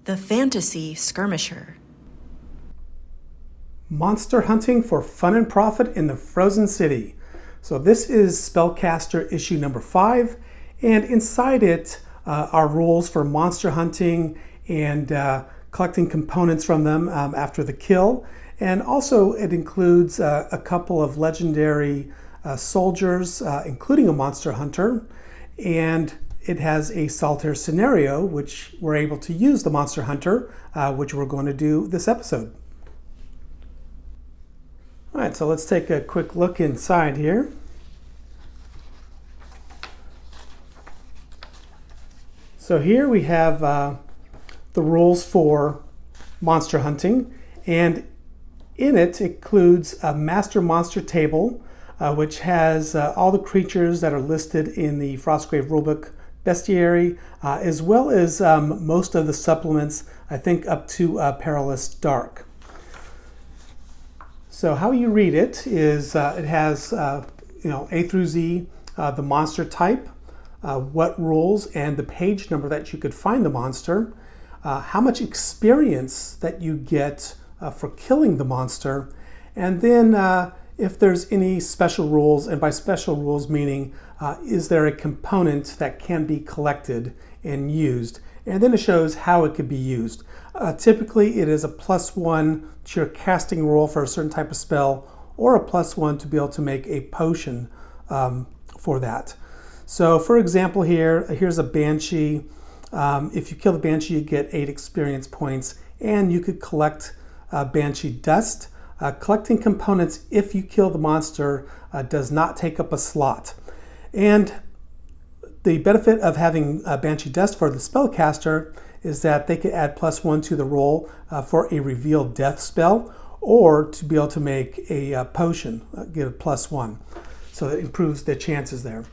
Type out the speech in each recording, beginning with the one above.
The Fantasy Skirmisher. Monster hunting for fun and profit in the Frozen City. So this is Spellcaster issue number 5, and inside it are rules for monster hunting and collecting components from them after the kill. And also it includes a couple of legendary soldiers, including a monster hunter, and it has a solitaire scenario, which we're able to use the monster hunter, which we're going to do this episode. All right, so let's take a quick look inside here. So here we have the rules for monster hunting, and in it includes a master monster table, which has all the creatures that are listed in the Frostgrave rulebook bestiary, as well as most of the supplements, I think up to Perilous Dark. So how you read it is it has A through Z, the monster type, what rules, and the page number that you could find the monster, how much experience that you get for killing the monster, and then if there's any special rules, and by special rules meaning is there a component that can be collected and used, and then it shows how it could be used. Typically it is a +1 to your casting roll for a certain type of spell, or a +1 to be able to make a potion for that. So for example here's a Banshee. If you kill the Banshee you get 8 experience points, and you could collect Banshee dust. Collecting components if you kill the monster does not take up a slot. And the benefit of having Banshee dust for the spellcaster is that they could add +1 to the roll for a revealed death spell, or to be able to make a potion, get a +1. So it improves the chances there.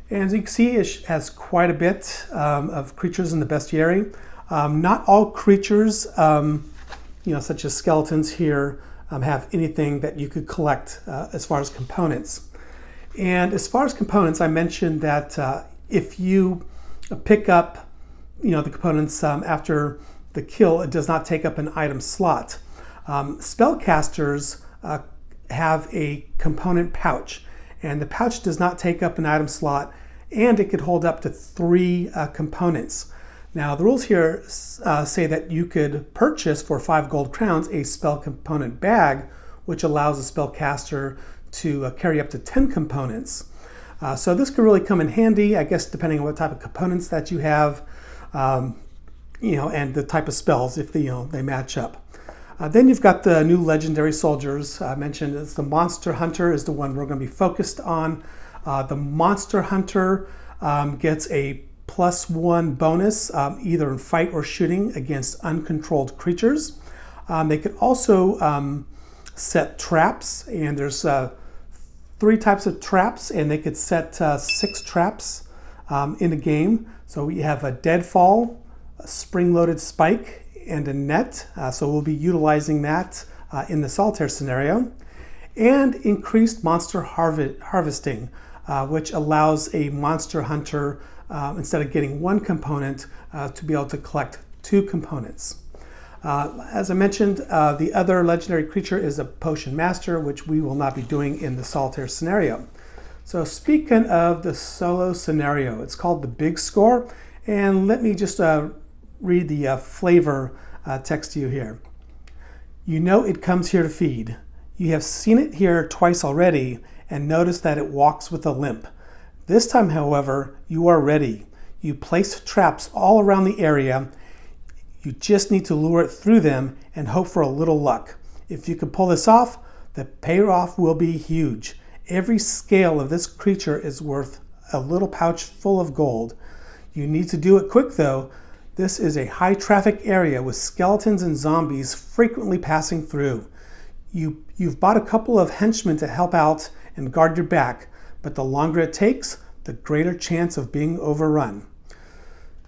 And as you can see, it has quite a bit of creatures in the bestiary. Not all creatures, such as skeletons here, have anything that you could collect as far as components. And as far as components, I mentioned that if you pick up the components after the kill, it does not take up an item slot. Spellcasters have a component pouch, and the pouch does not take up an item slot, and it could hold up to 3 components. Now the rules here say that you could purchase for 5 gold crowns a spell component bag, which allows a spellcaster to carry up to 10 components. So this could really come in handy, I guess, depending on what type of components that you have, and the type of spells, if they match up. Then you've got the new legendary soldiers. I mentioned it's the Monster Hunter is the one we're going to be focused on. The Monster Hunter gets a +1 bonus, either in fight or shooting against uncontrolled creatures. They could also set traps, and there's 3 types of traps, and they could set 6 traps in a game. So we have a deadfall, a spring-loaded spike, and a net. So we'll be utilizing that in the solitaire scenario. And increased monster harvesting, which allows a monster hunter, instead of getting 1 component, to be able to collect 2 components. As I mentioned, the other legendary creature is a potion master, which we will not be doing in the solitaire scenario. So speaking of the solo scenario, it's called the Big Score, and let me just read the flavor text to you here. You know it comes here to feed. You have seen it here twice already, and notice that it walks with a limp. This time, however, you are ready. You place traps all around the area. You just need to lure it through them and hope for a little luck. If you can pull this off, the payoff will be huge. Every scale of this creature is worth a little pouch full of gold. You need to do it quick though. This is a high traffic area with skeletons and zombies frequently passing through. You've bought a couple of henchmen to help out and guard your back, but the longer it takes, the greater chance of being overrun.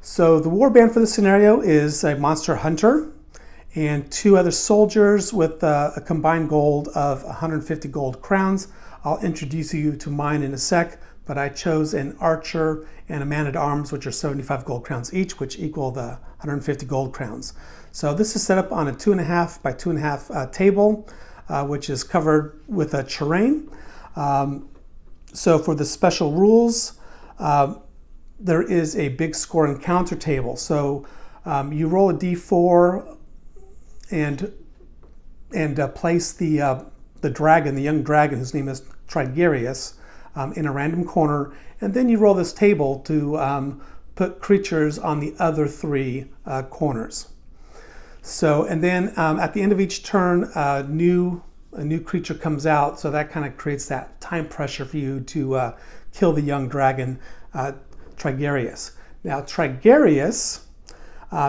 So the warband for the scenario is a monster hunter and 2 other soldiers with a combined gold of 150 gold crowns. I'll introduce you to mine in a sec, but I chose an archer and a man-at-arms, which are 75 gold crowns each, which equal the 150 gold crowns. So this is set up on a 2.5 by 2.5 table, which is covered with a terrain. So for the special rules, there is a big score encounter table. So you roll a d4 and place the dragon, the young dragon, whose name is Trigarius, in a random corner, and then you roll this table to put creatures on the other 3 corners. So, and then at the end of each turn, a new creature comes out, so that kind of creates that time pressure for you to kill the young dragon, Trigarius. Now, Trigarius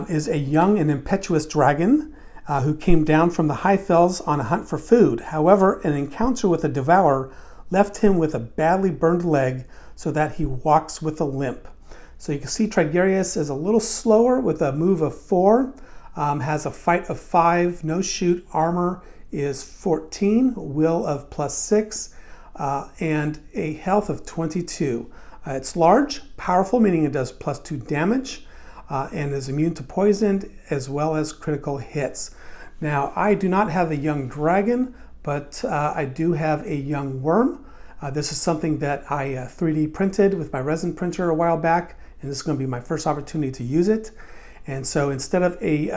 is a young and impetuous dragon who came down from the high fells on a hunt for food. However, an encounter with a devourer left him with a badly burned leg so that he walks with a limp. So you can see Trigarius is a little slower with a move of 4, has a fight of 5, no shoot, armor is 14, will of +6, and a health of 22. It's large, powerful, meaning it does +2 damage, and is immune to poison as well as critical hits. Now, I do not have a young dragon, but I do have a young worm. This is something that I 3D printed with my resin printer a while back, and this is going to be my first opportunity to use it. And so instead of a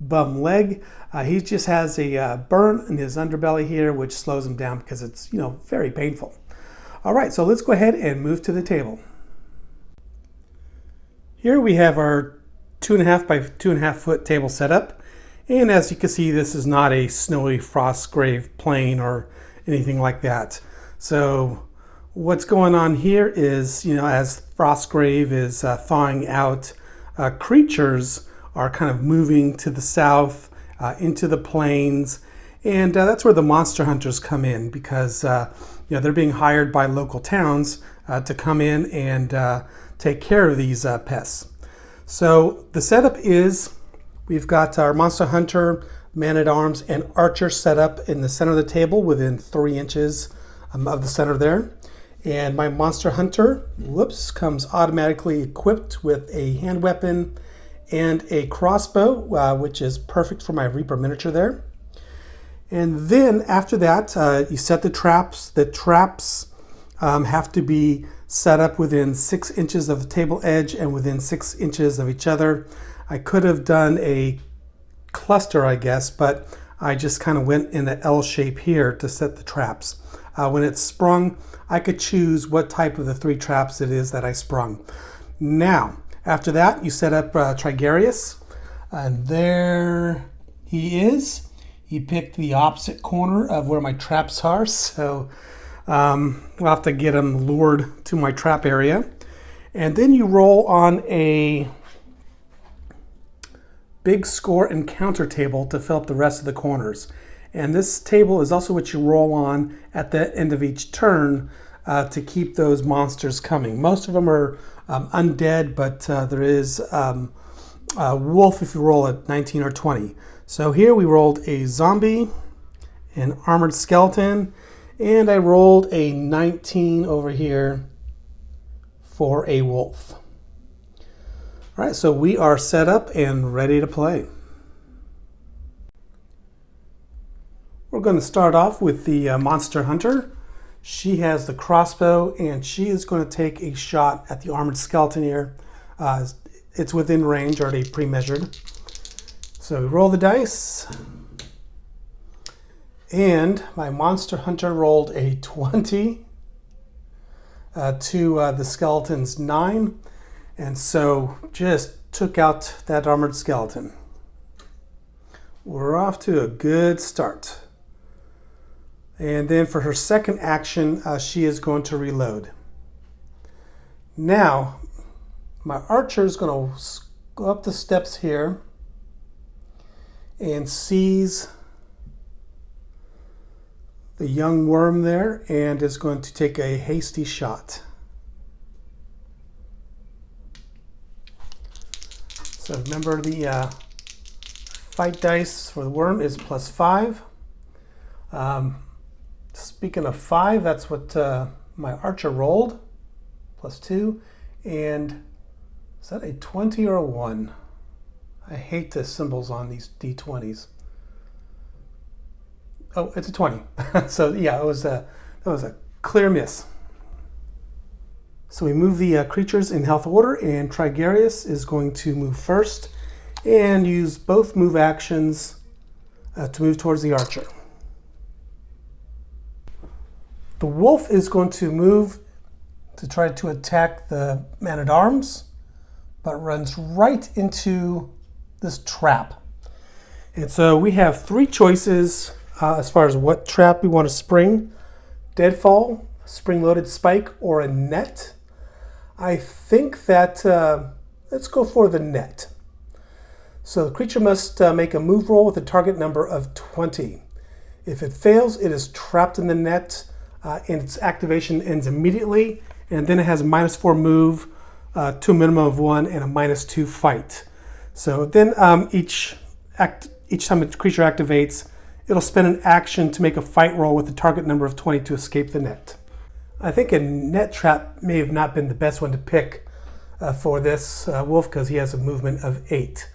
bum leg, he just has a burn in his underbelly here, which slows him down because it's, very painful. All right, so let's go ahead and move to the table. Here we have our 2.5 by 2.5 foot table set up. And as you can see, this is not a snowy Frostgrave plain or anything like that. So what's going on here is, as Frostgrave is thawing out, creatures are kind of moving to the south into the plains, and that's where the monster hunters come in, because they're being hired by local towns to come in and take care of these pests. So the setup is we've got our monster hunter, man-at-arms, and archer set up in the center of the table within 3 inches of the center there. And my monster hunter, comes automatically equipped with a hand weapon and a crossbow, which is perfect for my Reaper miniature there. And then after that, you set the traps. The traps have to be set up within 6 inches of the table edge and within 6 inches of each other. I could have done a cluster, I guess, but I just kind of went in the L shape here to set the traps. When it's sprung, I could choose what type of the 3 traps it is that I sprung. Now, after that, you set up Trigarius, and there he is. He picked the opposite corner of where my traps are, so we'll have to get him lured to my trap area. And then you roll on a big score encounter table to fill up the rest of the corners. And this table is also what you roll on at the end of each turn to keep those monsters coming. Most of them are undead, but there is a wolf if you roll at 19 or 20. So here we rolled a zombie, an armored skeleton, and I rolled a 19 over here for a wolf. All right, so we are set up and ready to play. We're going to start off with the monster hunter. She has the crossbow, and she is going to take a shot at the armored skeleton here. It's within range, already pre-measured. So we roll the dice, and my monster hunter rolled a 20 to the skeleton's 9, and so just took out that armored skeleton. We're off to a good start. And then for her second action, she is going to reload. Now, my archer is going to go up the steps here and seize the young worm there and is going to take a hasty shot. So remember, the fight dice for the worm is +5. Speaking of 5, that's what my archer rolled. plus 2. And is that a 20 or a 1? I hate the symbols on these d20s. Oh, it's a 20. So yeah, that was a clear miss. So we move the creatures in health order, and Trigarius is going to move first and use both move actions to move towards the archer. The wolf is going to move to try to attack the man-at-arms, but runs right into this trap. And so we have 3 choices as far as what trap we want to spring: deadfall, spring-loaded spike, or a net. I think that let's go for the net. So the creature must make a move roll with a target number of 20. If it fails, it is trapped in the net, and its activation ends immediately, and then it has a -4 move to a minimum of 1 and a -2 fight. So then each time a creature activates, it'll spend an action to make a fight roll with a target number of 20 to escape the net. I think a net trap may have not been the best one to pick for this wolf because he has a movement of 8.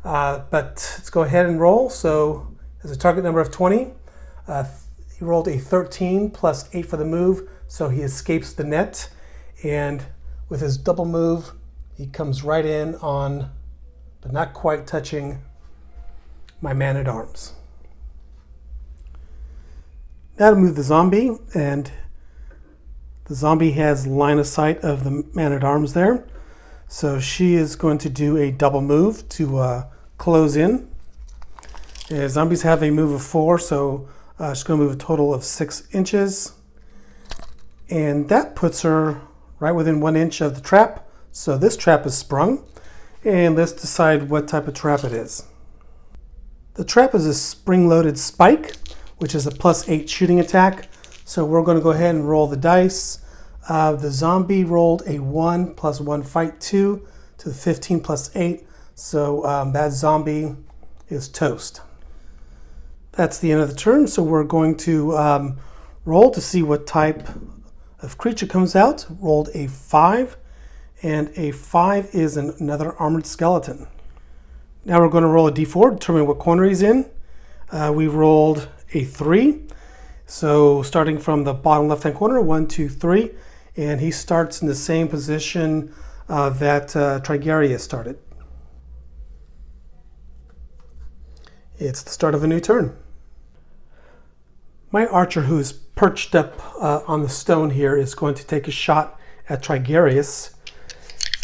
But let's go ahead and roll. So as a target number of 20, he rolled a 13 plus 8 for the move, so he escapes the net. And with his double move, he comes right in on, but not quite touching, my man-at-arms. Now to move the zombie, and the zombie has line of sight of the man-at-arms there. So she is going to do a double move to close in. And zombies have a move of 4, so she's going to move a total of 6 inches. And that puts her right within 1 inch of the trap. So this trap is sprung. And let's decide what type of trap it is. The trap is a spring-loaded spike, which is a +8 shooting attack. So we're going to go ahead and roll the dice. The zombie rolled a 1 plus 1 fight 2 to the 15 plus 8. So that zombie is toast. That's the end of the turn. So we're going to roll to see what type of creature comes out. Rolled a 5, and a 5 is another armored skeleton. Now we're going to roll a d4 to determine what corner he's in. We rolled a 3. So starting from the bottom left-hand corner, 1, 2, 3, and he starts in the same position that Trigarius started. It's the start of a new turn. My archer, who is perched up on the stone here, is going to take a shot at Trigarius.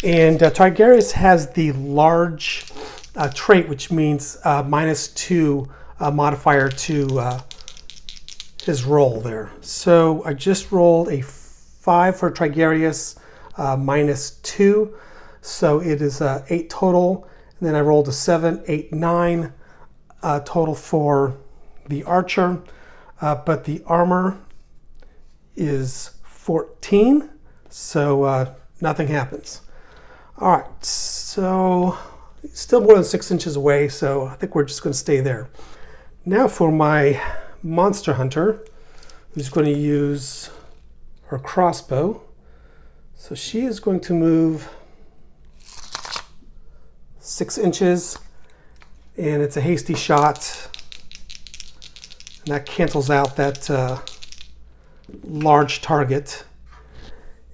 And Trigarius has the large trait, which means -2 modifier to his roll there. So I just rolled a 5 for Trigarius, -2. So it is 8 total. And then I rolled a 7, 8, 9 total for the archer. But the armor is 14, so nothing happens. All right, so still more than 6 inches away, so I think we're just going to stay there. Now for my monster hunter, who's going to use her crossbow. So she is going to move 6 inches, and it's a hasty shot. And that cancels out that large target.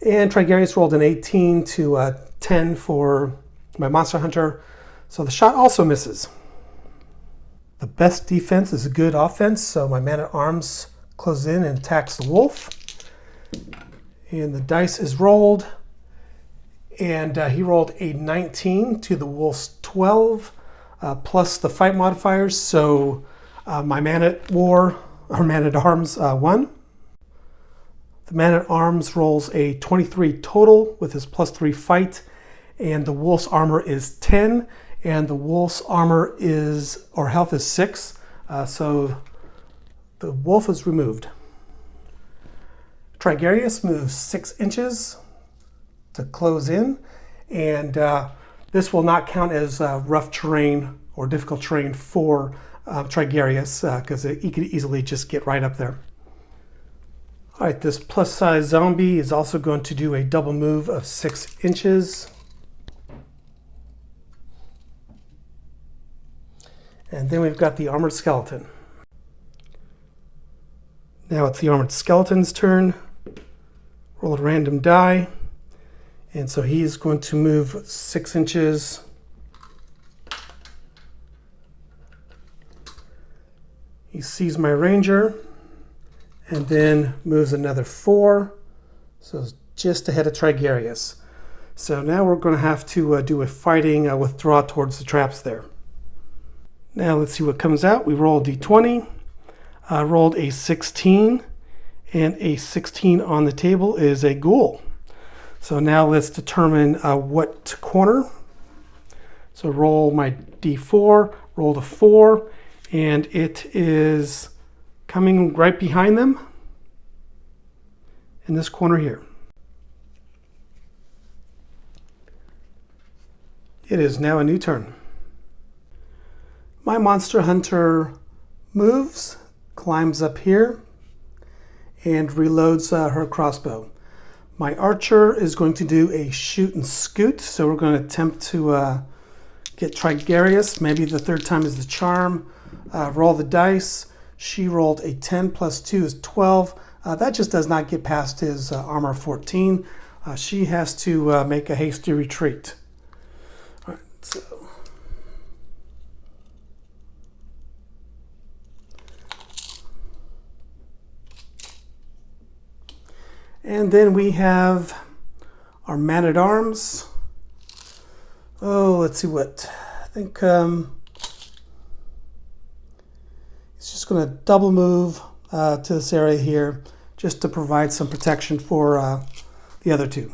And Trigarius rolled an 18 to 10 for my monster hunter. So the shot also misses. The best defense is a good offense. So my man-at-arms closes in and attacks the wolf. And the dice is rolled. And he rolled a 19 to the wolf's 12 plus the fight modifiers. So my man-at-arms won. The man-at-arms rolls a 23 total with his +3 fight, and the wolf's armor is 10, and the wolf's armor is, or health is 6, so the wolf is removed. Trigarius moves 6 inches to close in, and this will not count as rough terrain or difficult terrain for Trigarius, because he could easily just get right up there. All right, this plus size zombie is also going to do a double move of 6 inches. And then we've got the armored skeleton. Now it's the armored skeleton's turn. Roll a random die. And so he's going to move 6 inches. He sees my ranger and then moves another 4. So it's just ahead of Trigarius. So now we're going to have to do a fighting withdraw towards the traps there. Now let's see what comes out. We roll a d20. Rolled a 16, and a 16 on the table is a ghoul. So now let's determine what corner. So roll my d4, roll a 4, and it is coming right behind them in this corner here. It is now a new turn. My monster hunter moves, climbs up here, and reloads her crossbow. My archer is going to do a shoot and scoot, so we're going to attempt to get Trigarius. Maybe the third time is the charm. Roll the dice. She rolled a 10 plus 2 is 12. That just does not get past his armor 14. She has to make a hasty retreat. All right, so. And then we have our man-at-arms. Oh, let's see what. I think it's just going to double move to this area here just to provide some protection for the other two.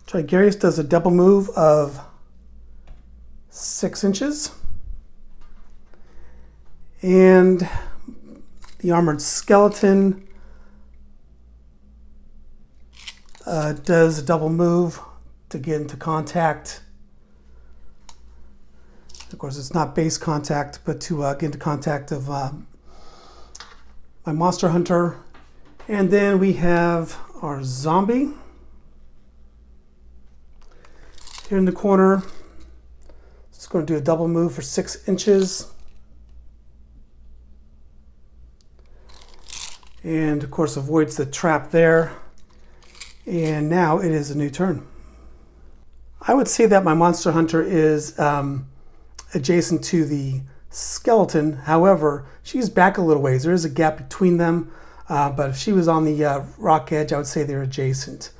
Trigarius does a double move of 6 inches. And the armored skeleton does a double move to get into contact. Of course, it's not base contact, but to get into contact of my monster hunter. And then we have our zombie here in the corner. It's going to do a double move for 6 inches. And of course, avoids the trap there. And now it is a new turn. I would say that my monster hunter is adjacent to the skeleton. However, she's back a little ways. There is a gap between them, but if she was on the rock edge, I would say they're adjacent.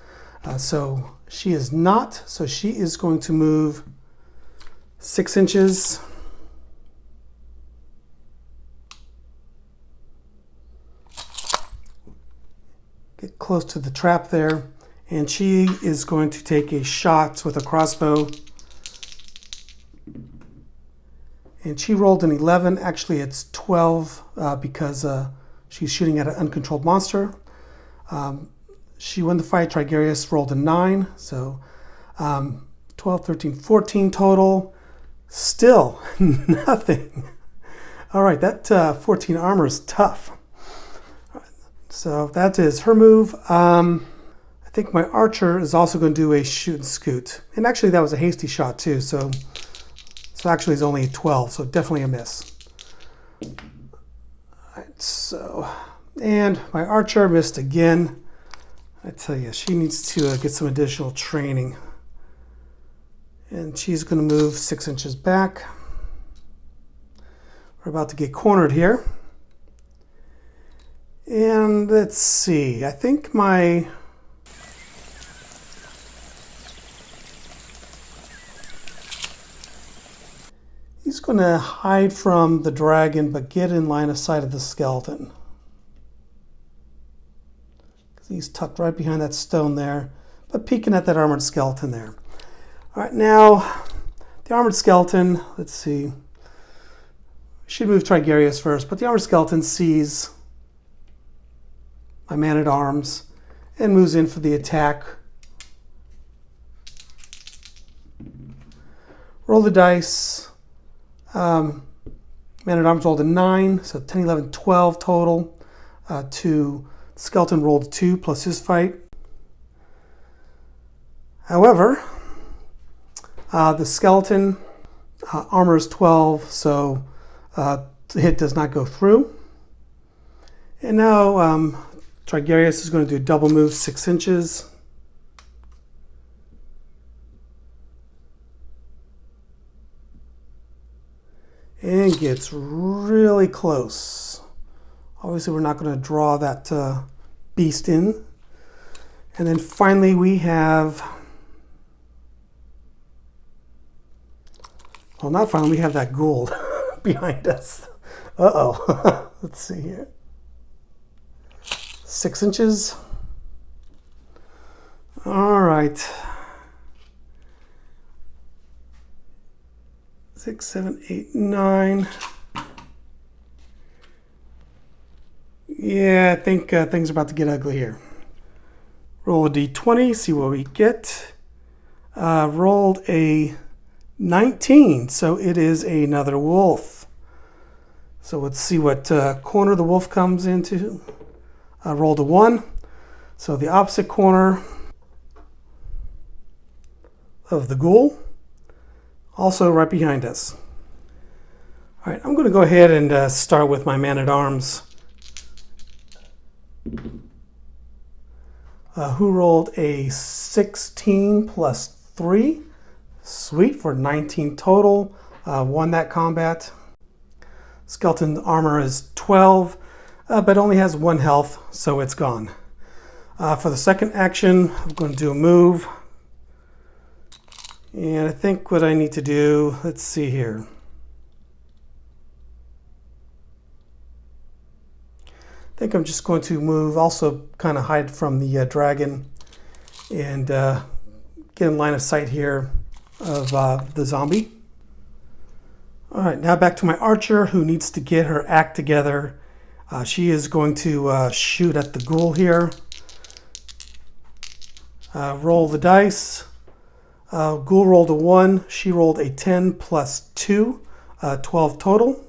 So she is not. So she is going to move 6 inches. Get close to the trap there, and she is going to take a shot with a crossbow. And she rolled an 11. Actually, it's 12 because she's shooting at an uncontrolled monster. She won the fight. Trigarius rolled a 9. So 12, 13, 14 total. Still nothing. All right, that 14 armor is tough. So that is her move. I think my archer is also going to do a shoot and scoot. And actually that was a hasty shot too. So actually it's only 12, so definitely a miss. All right, so, and my archer missed again. I tell you, she needs to get some additional training. And she's going to move 6 inches back. We're about to get cornered here. And let's see, I think he's going to hide from the dragon, but get in line of sight of the skeleton. He's tucked right behind that stone there, but peeking at that armored skeleton there. All right, now the armored skeleton, let's see. Should move Trigarius first, but the armored skeleton sees my man-at-arms and moves in for the attack. Roll the dice. Man-at-arms rolled a 9, so 10, 11, 12 total. 2. Skeleton rolled 2 plus his fight. However, the skeleton armor is 12, so the hit does not go through. And now Trigarius is going to do a double move 6 inches. And gets really close. Obviously, we're not going to draw that beast in. And then finally, we have... Well, not finally, we have that ghoul behind us. Uh-oh. Let's see here. 6 inches. All right. 6, 7, 8, 9. Yeah, I think things are about to get ugly here. Roll a d20, see what we get. Rolled a 19, so it is another wolf. So let's see what corner the wolf comes into. Rolled a 1, so the opposite corner of the ghoul, also right behind us. All right, I'm going to go ahead and start with my man-at-arms, who rolled a 16 plus 3. Sweet, for 19 total. Won that combat. Skeleton armor is 12, but only has 1 health, so it's gone. For the second action, I'm going to do a move. And I think what I need to do, let's see here. I think I'm just going to move, also kind of hide from the dragon, and get in line of sight here of the zombie. All right, now back to my archer, who needs to get her act together. She is going to shoot at the ghoul here. Roll the dice. Ghoul rolled a 1. She rolled a 10 plus 2, 12 total.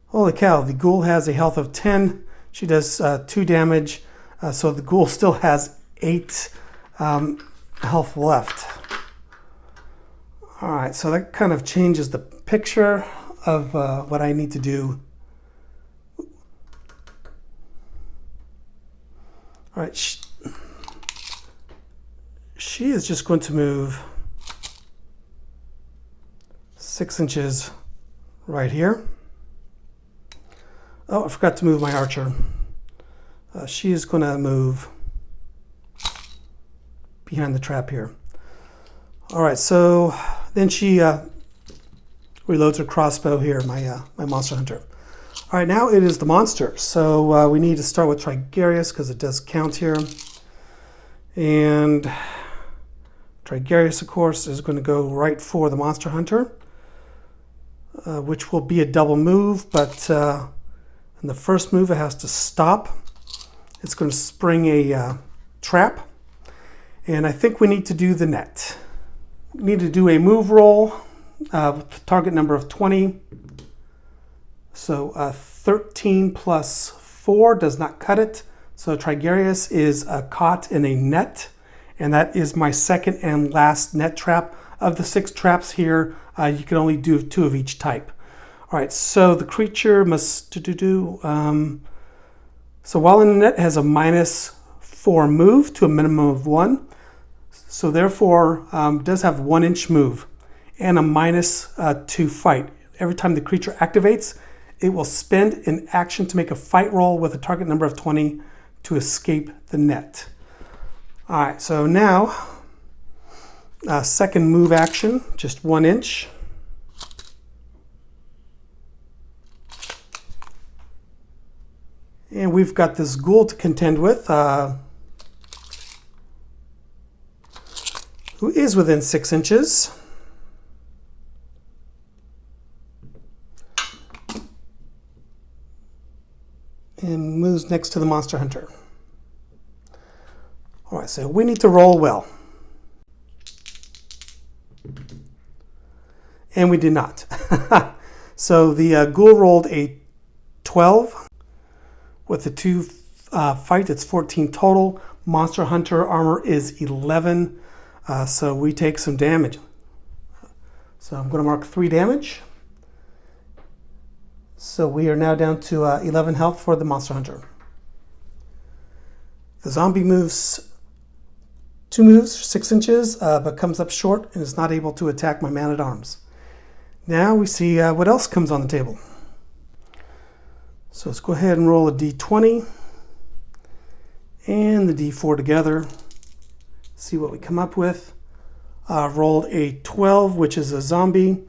Holy cow, the ghoul has a health of 10. She does 2 damage, so the ghoul still has 8 health left. All right, so that kind of changes the picture of what I need to do. All right, she is just going to move 6 inches right here. Oh, I forgot to move my archer. She is going to move behind the trap here. All right, so then she reloads her crossbow here, my monster hunter. All right, now it is the monster. So we need to start with Trigarius because it does count here. And Trigarius, of course, is going to go right for the monster hunter, which will be a double move, but in the first move it has to stop. It's going to spring a trap, and I think we need to do the net. We need to do a move roll with target number of 20. So 13 plus 4 does not cut it. So Trigarius is caught in a net, and that is my second and last net trap. Of the 6 traps here, you can only do 2 of each type. All right, so the creature must so while in the net, it has a -4 move to a minimum of 1. So therefore, does have 1 inch move and a -2 fight. Every time the creature activates, it will spend an action to make a fight roll with a target number of 20 to escape the net. All right, so now, second move action, just 1 inch. And we've got this ghoul to contend with, who is within 6 inches. And moves next to the monster hunter. All right, so we need to roll well. And we did not. So the ghoul rolled a 12. With the 2 fight, it's 14 total. Monster Hunter armor is 11, so we take some damage. So I'm going to mark 3 damage. So we are now down to 11 health for the Monster Hunter. The zombie moves 2 moves, 6 inches, but comes up short and is not able to attack my man-at-arms. Now we see what else comes on the table. So let's go ahead and roll a d20 and the d4 together. See what we come up with. Rolled a 12, which is a zombie.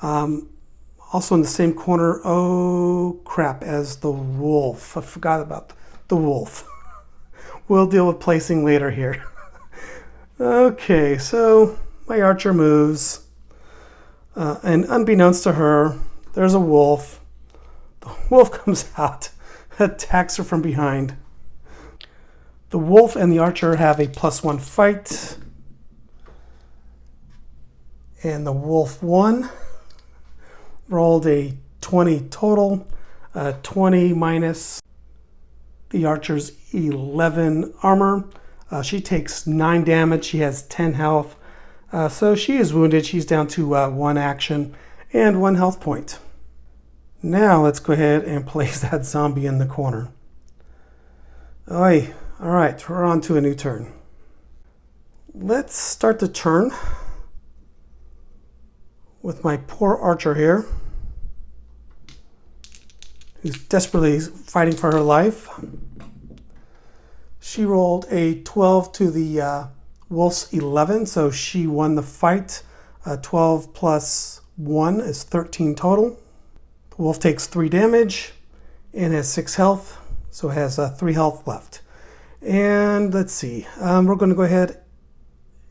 Also in the same corner, oh crap, as the wolf. I forgot about the wolf. We'll deal with placing later here. Okay, so my archer moves, and unbeknownst to her, there's a wolf. The wolf comes out, attacks her from behind. The wolf and the archer have a +1 fight, and the wolf won. Rolled a 20 total, 20 minus the archer's 11 armor. She takes 9 damage. She has 10 health. So she is wounded. She's down to 1 action and 1 health point. Now let's go ahead and place that zombie in the corner. Oi. All right, we're on to a new turn. Let's start the turn with my poor archer here, who's desperately fighting for her life. She rolled a 12 to the wolf's 11, so she won the fight. 12 plus 1 is 13 total. The wolf takes 3 damage and has 6 health, so it has 3 health left. And let's see, we're going to go ahead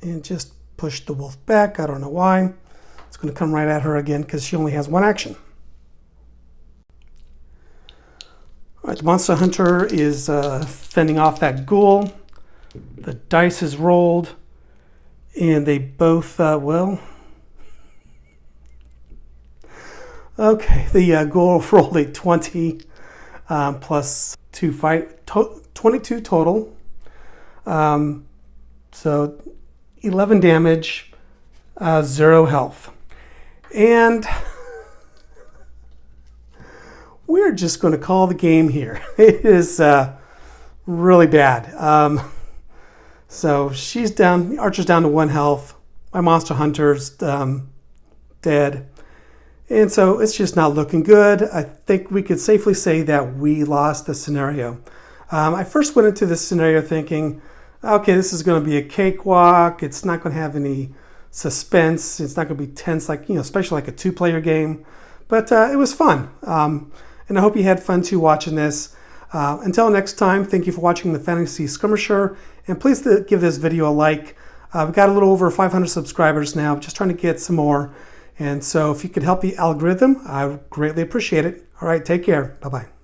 and just push the wolf back. I don't know why. It's going to come right at her again because she only has 1 action. All right, the Monster Hunter is fending off that ghoul. The dice is rolled, and they both, well... Okay, the ghoul rolled a 20 plus 2 fight, 22 total. So 11 damage, 0 health. And we're just going to call the game here. It is really bad. So she's down, Archer's down to 1 health. My Monster Hunter's dead. And so it's just not looking good. I think we could safely say that we lost the scenario. I first went into this scenario thinking, okay, this is going to be a cakewalk. It's not going to have any suspense. It's not going to be tense, like, especially like a 2-player game. But it was fun. And I hope you had fun too watching this. Until next time, thank you for watching the Fantasy Skirmisher. And please give this video a like. We've got a little over 500 subscribers now. Just trying to get some more. And so if you could help the algorithm, I would greatly appreciate it. All right, take care. Bye-bye.